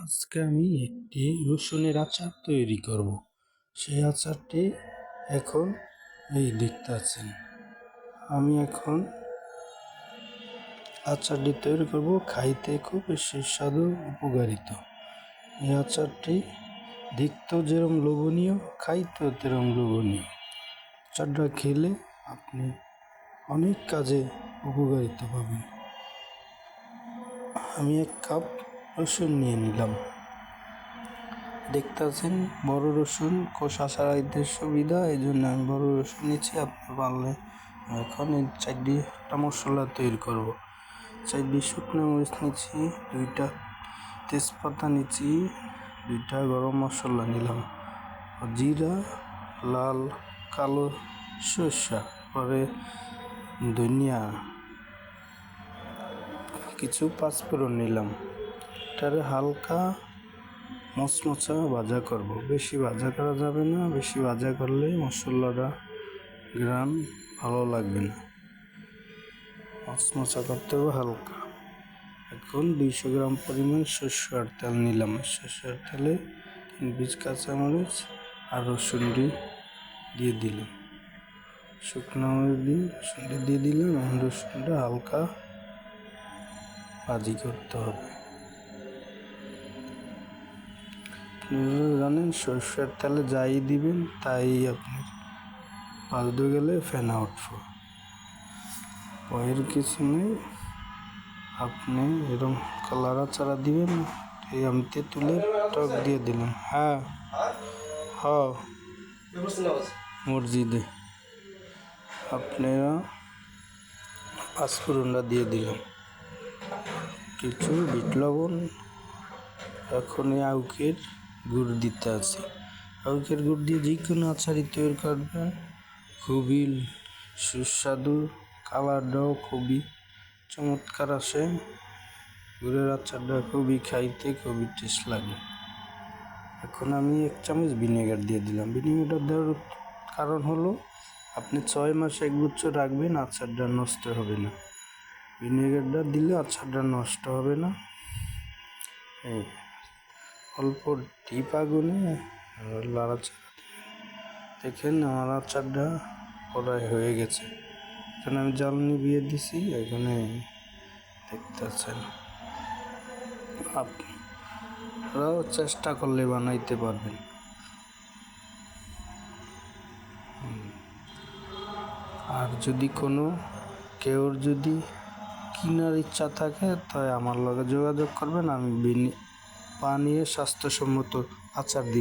আজকে আমি একটি রসুনের আচার তৈরি করব। সেই আচারটি এখন দেখতে পাচ্ছেন। আমি এখন আচারটি তৈরি করব, খাইতে খুব সুস্বাদু উপকারিত। এই আচারটি দেখতেও যেরকম লোভনীয়, খাইতেও তেরকম লোভনীয়। আচারটা খেলে আপনি অনেক কাজে উপকারিতা পাবেন। আমি 1 কাপ রসুন নিয়ে নিলাম। দেখতে পাচ্ছেন বড় রসুন কষা ছাড়াইতে সুবিধা, এই জন্য আমি বড় রসুন নিচ্ছি। আপনি পারলে এখন এই 4টা মশলা তৈরি করব। 4 শুকনো মরিচ নিচ্ছি, 2টা তেজপাতা নিচ্ছি, 2টা গরম মশলা নিলাম, জিরা, লাল কালো সরষা, পরে ধনিয়া, কিছু পাঁচফোড়ন নিলাম। এটারে হালকা মচমচা ভাজা করব। বেশি ভাজা করা যাবে না, বেশি ভাজা করলে মশলাটা গ্রাম ভালো লাগবে না। মচমচা করতে হবে হালকা। এখন 200 গ্রাম পরিমাণ সরষের তেল নিলাম। সরষের তেলে 3 পিস কাঁচামরিচ আর রসুনটি দিয়ে দিলাম। শুকনো মরিচ দিয়ে রসুনটা দিয়ে দিলাম। এখন রসুনটা হালকা ভাজি করতে হবে। জানেন সরষের তেলে যাই দিবেন তাই আপনার ভাজতে গেলে ফেনা উঠবে। ভয়ের কিছু নেই, আপনি এরকম কালারা চারা দিবেন। এই আমি তেঁতুলের টক দিয়ে দিলাম। হ্যাঁ মসজিদে আপনারা পাঁচফোড়নটা দিয়ে দিলাম, কিছু বিট লবণ। এখন এই আউকের গুড় দিতে আছে। আউকের গুড় দিয়ে যে কোনো আচারই তৈরি করবেন, খুবই সুস্বাদু, কালারটাও খুবই চমৎকার আসে। গুড়ের আচারটা খুবই খাইতে খুবই টেস্ট লাগে। এখন আমি 1 চামচ ভিনেগার দিয়ে দিলাম। ভিনেগারটা দেওয়ার কারণ হলো আপনি 6 মাস 1 বছর রাখবেন, আচারটা নষ্ট হবে না। ভিনেগারটা দিলে আচারটা নষ্ট হবে না। অল্প ডিপ আগুনে লাড়াচাড়া দেখেন আমার আচারটা প্রায় হয়ে গেছে। এখানে আমি জাল নিভিয়ে দিছি। এখানে দেখতে পাচ্ছেন, আপনারাও চেষ্টা করলে বানাইতে পারবেন। আর যদি কেউ যদি কেনার ইচ্ছা থাকে তাই আমার লগে যোগাযোগ করবেন। আমি বানিয়ে স্বাস্থ্যসম্মত আচার দিই।